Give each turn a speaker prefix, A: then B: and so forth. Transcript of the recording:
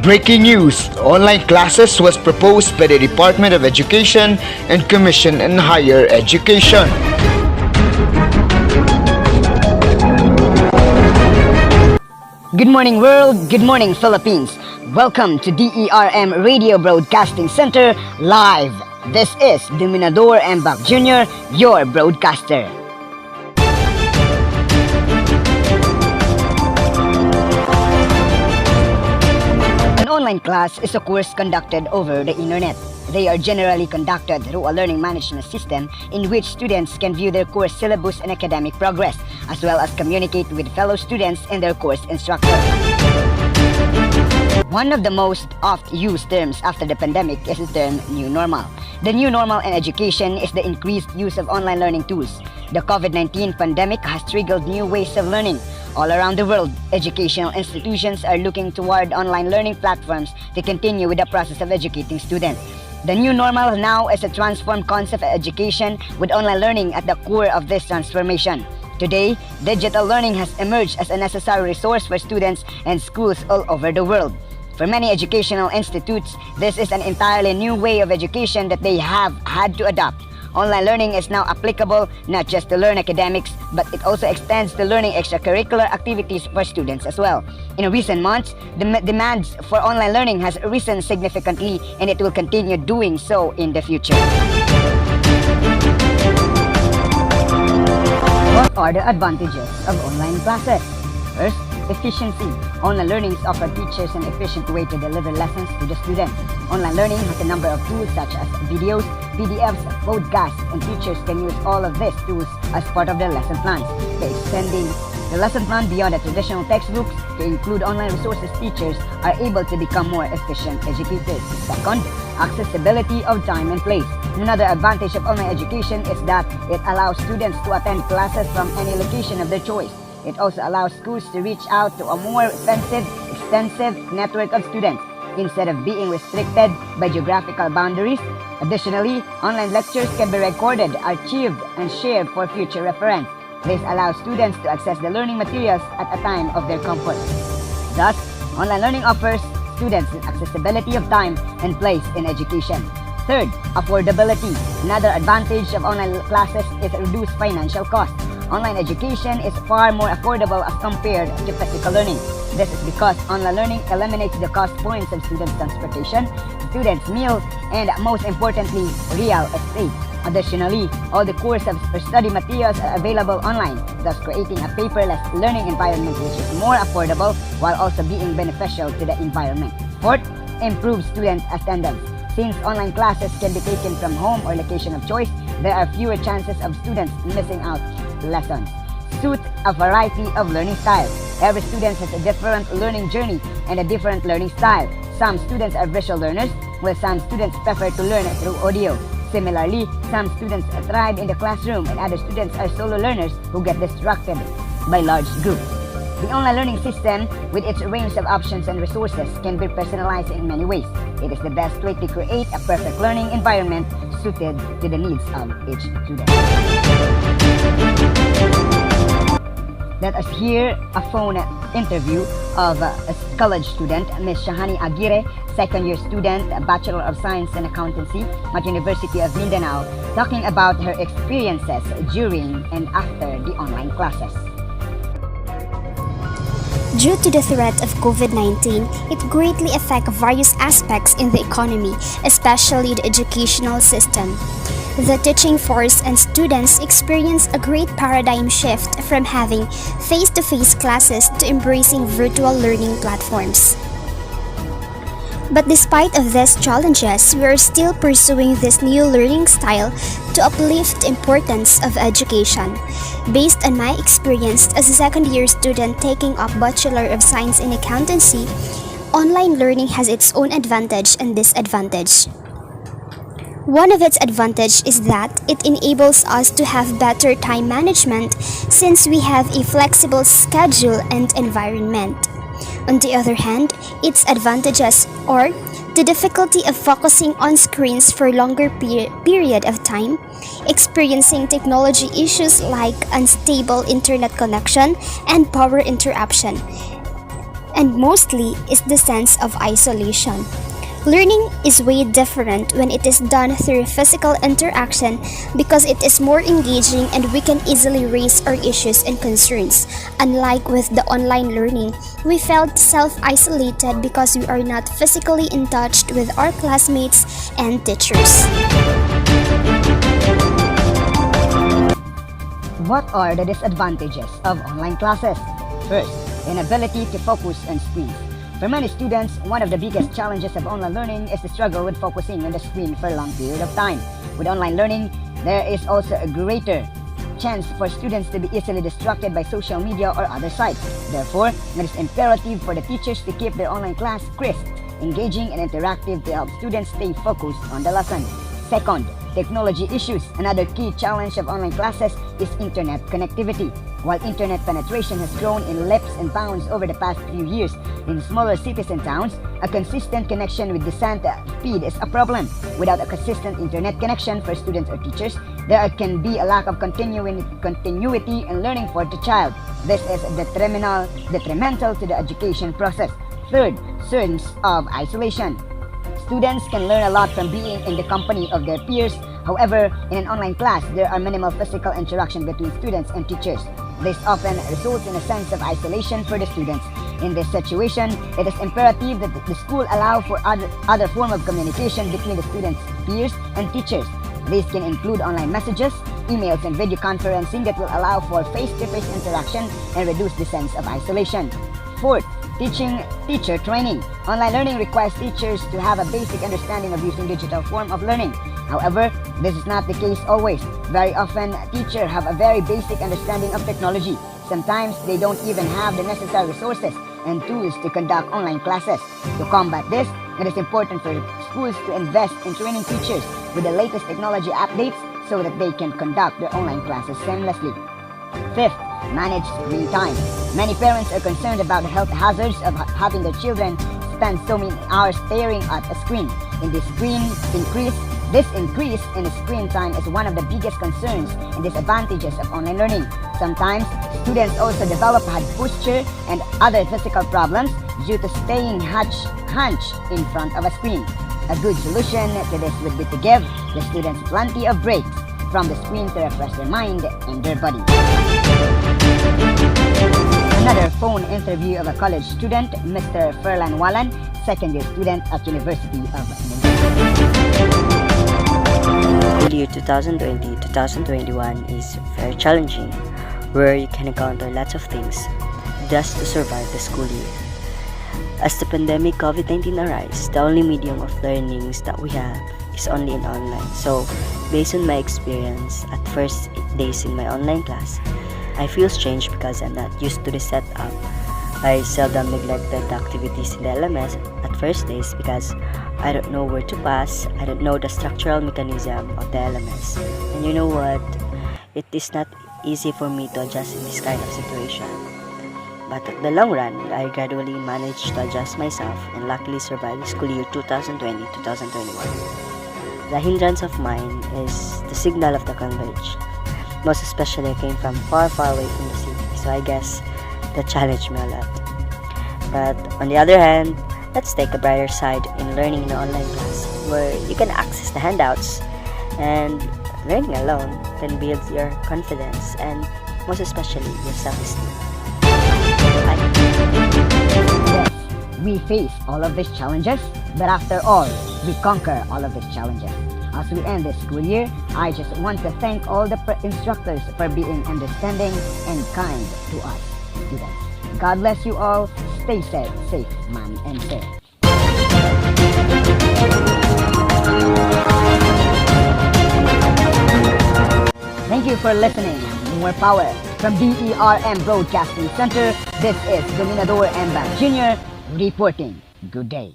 A: Breaking news, online classes was proposed by the Department of Education and Commission on Higher Education.
B: Good morning world, good morning Philippines. Welcome to DERM Radio Broadcasting Center Live. This is Dominador Mbak Jr., your broadcaster. An online class is a course conducted over the internet. They are generally conducted through a learning management system in which students can view their course syllabus and academic progress, as well as communicate with fellow students and their course instructor. One of the most oft-used terms after the pandemic is the term new normal. The new normal in education is the increased use of online learning tools. The COVID-19 pandemic has triggered new ways of learning. All around the world, educational institutions are looking toward online learning platforms to continue with the process of educating students. The new normal now is a transformed concept of education with online learning at the core of this transformation. Today, digital learning has emerged as a necessary resource for students and schools all over the world. For many educational institutes, this is an entirely new way of education that they have had to adopt. Online learning is now applicable not just to learn academics, but it also extends to learning extracurricular activities for students as well. In recent months, the demands for online learning has risen significantly, and it will continue doing so in the future. What are the advantages of online classes? First, efficiency. Online learning offers teachers an efficient way to deliver lessons to the students. Online learning has a number of tools such as videos, PDFs, podcasts, and teachers can use all of these tools as part of their lesson plans. By extending the lesson plan beyond the traditional textbooks to include online resources, teachers are able to become more efficient educators. Second, accessibility of time and place. Another advantage of online education is that it allows students to attend classes from any location of their choice. It also allows schools to reach out to a more extensive network of students instead of being restricted by geographical boundaries. Additionally, online lectures can be recorded, archived, and shared for future reference. This allows students to access the learning materials at a time of their comfort. Thus, online learning offers students the accessibility of time and place in education. Third, affordability. Another advantage of online classes is reduced financial costs. Online education is far more affordable as compared to physical learning. This is because online learning eliminates the cost points of students' transportation, students' meals, and most importantly, real estate. Additionally, all the course of study materials are available online, thus creating a paperless learning environment which is more affordable while also being beneficial to the environment. Fourth, improves student attendance. Since online classes can be taken from home or location of choice, there are fewer chances of students missing out lessons. Suit a variety of learning styles. Every student has a different learning journey and a different learning style. Some students are visual learners, while some students prefer to learn through audio. Similarly, some students thrive in the classroom and other students are solo learners who get distracted by large groups. The online learning system, with its range of options and resources, can be personalized in many ways. It is the best way to create a perfect learning environment suited to the needs of each student. Let us hear a phone interview of a college student, Ms. Shahani Aguirre, second-year student, Bachelor of Science in Accountancy at University of Mindanao, talking about her experiences during and after the online classes.
C: Due to the threat of COVID-19, it greatly affects various aspects in the economy, especially the educational system. The teaching force and students experience a great paradigm shift from having face-to-face classes to embracing virtual learning platforms. But despite of these challenges, we are still pursuing this new learning style to uplift the importance of education. Based on my experience as a second-year student taking up Bachelor of Science in Accountancy, online learning has its own advantage and disadvantage. One of its advantages is that it enables us to have better time management since we have a flexible schedule and environment. On the other hand, its advantages are the difficulty of focusing on screens for longer period of time, experiencing technology issues like unstable internet connection and power interruption, and mostly is the sense of isolation. Learning is way different when it is done through physical interaction because it is more engaging and we can easily raise our issues and concerns. Unlike with the online learning, we felt self-isolated because we are not physically in touch with our classmates and teachers.
B: What are the disadvantages of online classes? First, inability to focus on screens. For many students, one of the biggest challenges of online learning is the struggle with focusing on the screen for a long period of time. With online learning, there is also a greater chance for students to be easily distracted by social media or other sites. Therefore, it is imperative for the teachers to keep their online class crisp, engaging, and interactive to help students stay focused on the lesson. Second, technology issues. Another key challenge of online classes is internet connectivity. While internet penetration has grown in leaps and bounds over the past few years, in smaller cities and towns, a consistent connection with decent speed is a problem. Without a consistent internet connection for students or teachers, there can be a lack of continuity in learning for the child. This is detrimental to the education process. Third, sense of isolation. Students can learn a lot from being in the company of their peers. However, in an online class, there are minimal physical interaction between students and teachers. This often results in a sense of isolation for the students. In this situation, it is imperative that the school allow for other form of communication between the students, peers, and teachers. These can include online messages, emails, and video conferencing that will allow for face-to-face interaction and reduce the sense of isolation. Fourth, teacher training. Online learning requires teachers to have a basic understanding of using digital form of learning. However, this is not the case always. Very often, teachers have a very basic understanding of technology. Sometimes they don't even have the necessary resources and tools to conduct online classes. To combat this, it is important for schools to invest in training teachers with the latest technology updates so that they can conduct their online classes seamlessly. Fifth, manage screen time. Many parents are concerned about the health hazards of having their children spend so many hours staring at a screen. This increase in screen time is one of the biggest concerns and disadvantages of online learning. Sometimes, students also develop head posture and other physical problems due to staying hunched in front of a screen. A good solution to this would be to give the students plenty of breaks from the screen to refresh their mind and their body. Another phone interview of a college student, Mr. Ferlan Walan, second-year student at University of Mindanao.
D: The year 2020-2021 is very challenging, where you can encounter lots of things just to survive the school year. As the pandemic COVID-19 arises, the only medium of learnings that we have is only in online. So, based on my experience at first 8 days in my online class, I feel strange because I'm not used to the setup. I seldom neglected the activities in the LMS at first days because I don't know where to pass, I don't know the structural mechanism of the LMS. And you know what? It is not easy for me to adjust in this kind of situation. But at the long run, I gradually managed to adjust myself and luckily survived the school year 2020-2021. The hindrance of mine is the signal of the converge. Most especially I came from far away from the city, so I guess that challenged me a lot. But on the other hand, let's take a brighter side in learning in an online class where you can access the handouts, and learning alone can build your confidence and most especially your self-esteem.
B: Yes, we face all of these challenges, but after all, we conquer all of these challenges. As we end this school year, I just want to thank all the instructors for being understanding and kind to us students. God bless you all. Stay safe, ma'am and sir. Thank you for listening. More power. From DERM Broadcasting Center, this is Dominador Mbak Jr. reporting. Good day.